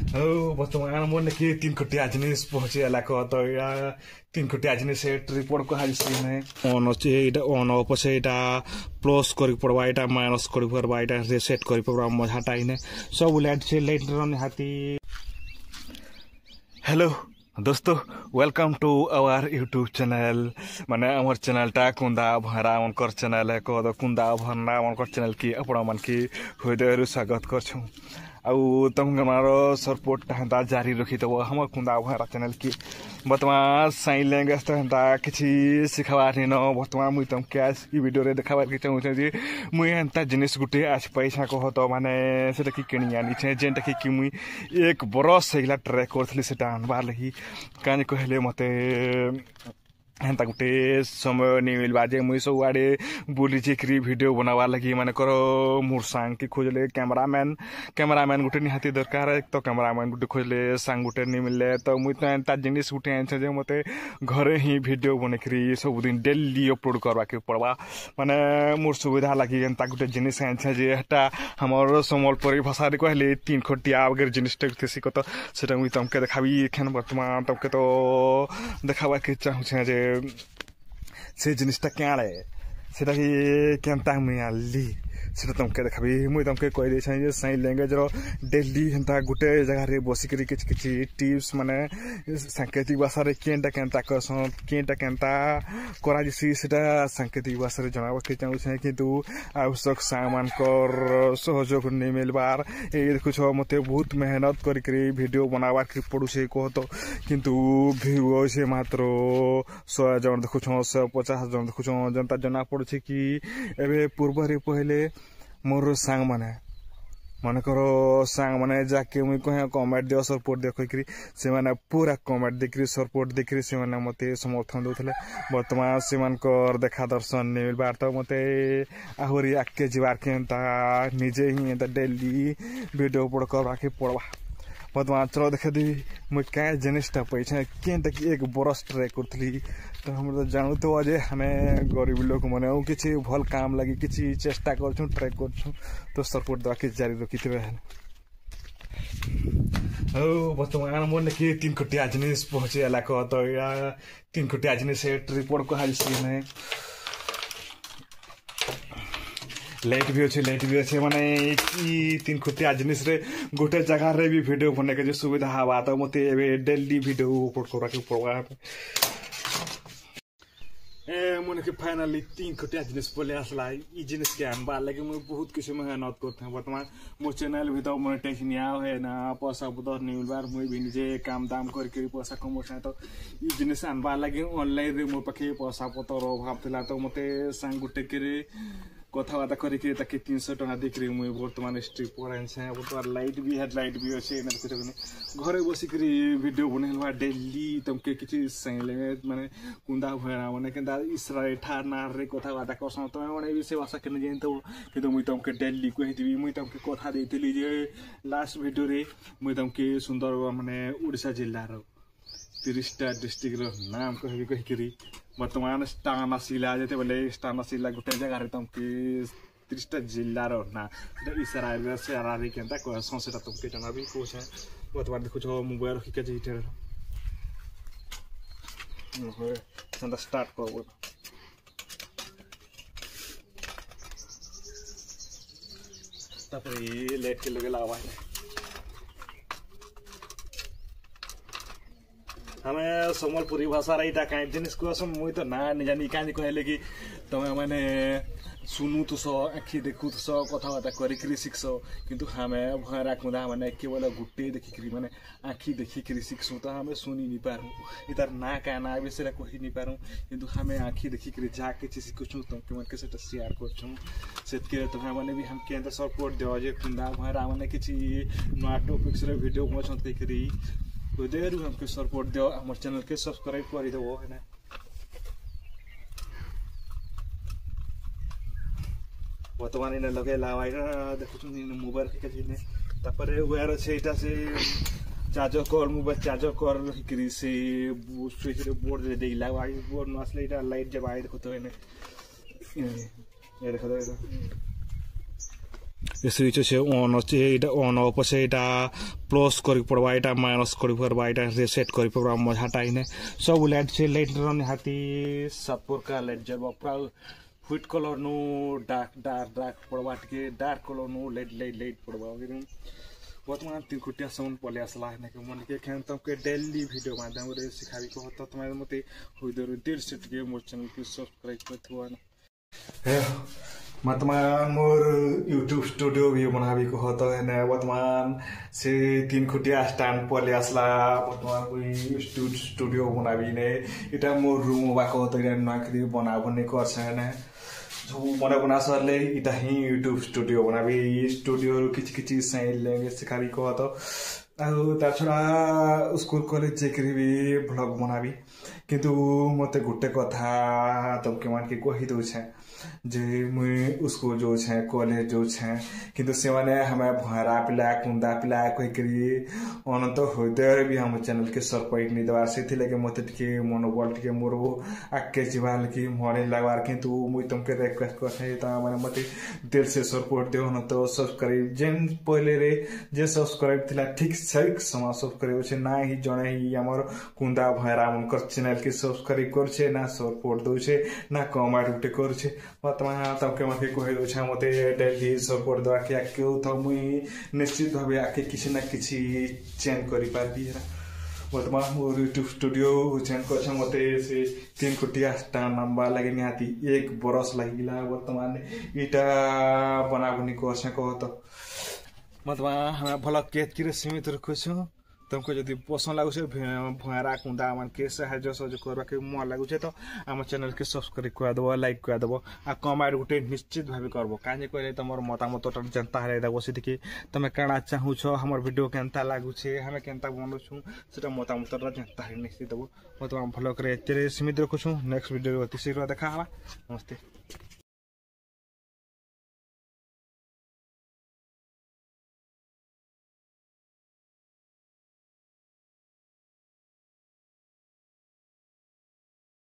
ବର୍ତ୍ତମାନ ମୁଁ ନେଇକି 3 କୋଟିଆ ଜିନିଷ ପହଞ୍ଚି ହେଲା କହ ତ 3 କୋଟିଆ ଜିନିଷ ରିପୋର୍ଟ କୁହାଯାଇଛି ନାହିଁ ଅନ୍ ଅଛି ଏଇଟା ଅନ୍ ଅଫ୍ ଅଛି ଏଇଟା ପ୍ଲସ୍ କରି ପଡ଼ବା ଏଇଟା ମାଇନସ୍ କରି ପଡ଼ବା ଏଇଟା ରିସେଟ୍ କରି ପଡ଼ବା ମଜାଟା ଇନେ ସବୁ ଲାଇଟ୍ ସେ ଲାଇଟ୍ର ନିହାତି। हेलो दोस्तों, welcome to our YouTube channel माने आमर चैनलटा कुंदा भरा मनकर चैनल है कह कुंदा भरना मनकर चैनल की आपण मन की हृदय स्वागत करछूँ आउ तुमर सपोर्ट हेन्ता जारी रखिदेव हमर कुंदा भरा चैनल की। बर्तमान साइन लैंग्वेज तो हेन्ता किसी शिखबार न बर्तमान मुई तुमके आज ई वीडियो रे देखाबार के चाहूँ जे मुई हेन्ता जिनिस गुटे आज पैसा कह तो माने सेटा कि किणी आनी छे जेनटा कि मुई 1 बरस सेगला ट्राई करथली सेटा आनबार लगी काने कहले मते हेन्ता गुटे समय नहीं मिलवा जे मुई सब आड़े बुली चिक्री वीडियो बनावा लगी माने करो मोर सांग की खोजले कैमरामैन गुटे निहाती दरकार एक तो कैमरामैन गुटे खोजले सांग गुटे नहीं मिलले तो मुई तो एंता जिनिस गुटे आनछे जे मते घरे ही वीडियो बनेकरी सब दिन डेली अपलोड करवा के पड़वा माने मोर सुविधा लगी एंता गुटे जिनिस आनछे जे हटा हमर समलपुरी भाषा रे कहले 3 खोटिया वगैरह जिनिस टेक्सी को तो सेटा मुई तुमके देखाबी एखन वर्तमान तुमके तो देखाबा के चाहू छे जे से जिनिसटा क्या सेटा कि केनता मुई आनली सेटा तुमके देखाबी मुई तुमके कहि दे छै जे साइन लैंग्वेज रो डेली हेन्ता गुटे जगह रे बसिकरी किछि टिप्स माने सांकेतिक भाषा रे केनता करसन केनता करा जसी सेटा सांकेतिक भाषा रे जणाबा के चाहू छै किंतु आवश्यक सामान कर सहयोग नै मिलबार ए देखु छ मते बहुत मेहनत करी वीडियो बनाबार के पड़ू छै कह तो किंतु व्यू से मात्र 100 जन देखु छ 150 जन देखु छ जनता जना पड़ू छै कि एबे पूर्व रे पहले मोर सांग माने मन करो सांग माने जाके मुई कहे कमेंट दियो सपोर्ट देखो करी से माने पूरा कमेंट देखरी सपोर्ट देखरी से माने मते समर्थन दोथले वर्तमान से मान कर देखा दर्शन नहीं मिलबार तो मते आहुरी आके जीवार के एंता निजे ही एंता डेली वीडियो अपलोड करबा के पड़वा। वर्तमान चलो देखे दी मुई क्या जिनिसटा पैसा केनता कि 1 बरस ट्राई करथली तो हम तो जानू तो आज हमें गरीब लोग मने किसी भल काम लगी किसी चेष्टा करछूँ ट्राई करछूँ तो सपोर्ट देवा के जारी रखिथे। वर्तमान मोर नेकी 3 कोटिया जिनिस पहुँचे आला कह तो 3 कोटिया जिनिस रिपोर्ट कहाइछि नै लाइट भी अच्छे माने 3 कोटिया जिनिस रे गोटे जगह रे भी वीडियो बने के जो सुविधा हवा तो मते एबे डेली वीडियो अपलोड करबा के पड़वा मन के फाइनली 3 कोटिया जिनिस बोले असला ई जिनिस के आनबा लगे मैं बहुत किसी मेहनत करते वर्तमान मोर चैनल भी तो मोनेटाइज नहीं है ना पैसा बुदर नहीं मिलबार मुई भी निजे काम दाम करके पैसा कमोछा तो ई जिनिस आनबा लगे ऑनलाइन रे मोर पाखे पैसा पतर अभाव थिला तो मते सांग गुटे के कथबार्ता करके 300 टका देखिए मुई वर्तमान स्ट्रिप पड़ाइन छे वर्तमान लाइट भी हेडलाइट भी अच्छे घरे बसिकरी वीडियो बनैलवा डेली तुमके किसी साइले माने कुंदा भरा माने केनता इसरा ठार नार रे कथबार्ता करसन तो माने भी से भाषा केन जेन तो किंतु मुई तुमके डेली कहिदिबी मुई तुमके कथा देतली जे लास्ट वीडियो रे मुई तुमके सुंदर माने ओडिशा जिल्ला रो 30टा डिस्ट्रिक्ट रो नाम कहिकरी वर्तमान स्टानाशिला जेते बोले स्टानाशिला गोटे जगह रे तुमके 30टा जिल्ला रो ना इसारा रे सेरा रे केनता कहसन सेटा तुमके जनाबी कोछ है वर्तमान देखु छ मोबाइल रखि के जेते हो संदा स्टार्ट करबो तापर लाइट के लगे लगावा हमें समलपुरी भाषा रहीटा कहीं जिनिस कहसन मुई तो ना नहीं जानी कहीं कहले कि तमें मैंने सुनु तो सो आखि देखु तो सो कथबार्ता करिकरी शिखसो किंतु हमें भरा कुंदा माने केवल गुटे देखिकरी माने आखि देखिकरी शिखसु तो हमें सुनी नहीं पारू इधर ना का ना बेसरा कहि नहीं पारू किंतु हमें आखि देखिकरी जाके चीज कुछ तो के मन के सेटा शेयर करछम सेत के तो माने भी हम केंद्र सपोर्ट देवा जे कुंदा भरा माने किछि नया टॉपिक्स रे वीडियो पसंद करी देरू हमके सपोर्ट दियो हमर चैनल के सब्सक्राइब कर देबो है ना वर्तमान इन लगे लावाई देखु तुम मोबाइल के जिने तापर वेयर छै एटा से चार्जर कर मोबाइल चार्जर कर करी से स्विच रे बोर्ड दे लावाई बोर्ड न असले एटा लाइट जब आइ देखो तो ये देखो स्विच अच्छे ऑन अच्छे एटा ऑन ऑफ से एटा प्लस करी पड़वा एटा माइनस करी पड़वा एटा रिसेट करी पड़वा मजा टाइने सब लाइट से लाइट रन हाथी सब प्रकार लाइट जब पूरा व्हाइट कलर नु डार्क डार्क डार्क पड़वा टिके डार्क कलर नु लाइट लाइट लाइट पड़वा वर्तमान 3 कोटिया साउंड पले असला है कि मन के खेन तम के डेली वीडियो माध्यम रे सिखाबी को त तमे मते होइदर 150 के मोर चैनल के सब्सक्राइब करथु न हे वर्तमान मोर YouTube स्टूडियो भी बनाबी को होता है न वर्तमान से 3 कोटिया स्टैंड पले असला वर्तमान कोई स्टूडियो बनाबी ने इटा मोर रूम बा को होता है ना कि बनाबने करछ न जो मने बना सरले इटा ही YouTube स्टूडियो बनाबी स्टूडियो किछ सही लेंगे सिखाबी को तो तार छड़ा स्कूल कॉलेज जेकरी भी ब्लॉग बनाबी किंतु मते गुटे कथा तब के मान के कहि दउ छे जे मुई स्कूल जो छे कॉलेज जो छे किंतु से माने हमें भरा पिला कुंदा पिला कोई करी अनंत होदर भी हम चैनल के सपोर्ट नहीं दवार से थी लेके मते के मनोबल के मोरो आके जीवाल की मोने लगवार किंतु मुई तुमके रिक्वेस्ट करथे ता माने मते दिल से सपोर्ट देओ न तो सब्सक्राइब जेन पहले रे जे सब्सक्राइब थिला ठीक सही समय सब्सक्राइब छे ना ही जणे ही हमर कुंदा भरा उनकर चैनल के सब्सक्राइब करछे ना सपोर्ट दउ छे ना कमेंट उठे करछे वर्तमान तब के मके कहि दउ छे मते डेली सपोर्ट दवा के क्यों तो मुई निश्चित भाबे आके किसी ना किसी चेंज करि पाबी वर्तमान मोर YouTube स्टूडियो चेंज करछे मते से 3 कोटिया स्टैंड नंबर लगे निहाती 1 बरस लागिला वर्तमान इटा बनाबनी करछे को तो वर्तमान हम भला केत किरे सीमित रखो छ तुमको यदि पसंद लागु छे भरा कुंदा मन के सहायता सहयोग करबा के मन लागु छे तो हम चैनल के सब्सक्राइब कर दबो लाइक कर दबो आ कमेंट गुटे निश्चित भाबे करबो काजे कहले तमर मतामत जनता हरे दबो से कि तमे काना चाहू छो हमर वीडियो केनता लागु छे हमें केनता बनउ छु सेटा मतामत जनता हरे निश्चित दबो तो हम फॉलो करे एते सीमित रखु छु नेक्स्ट वीडियो अति शीघ्र देखा हवा नमस्ते।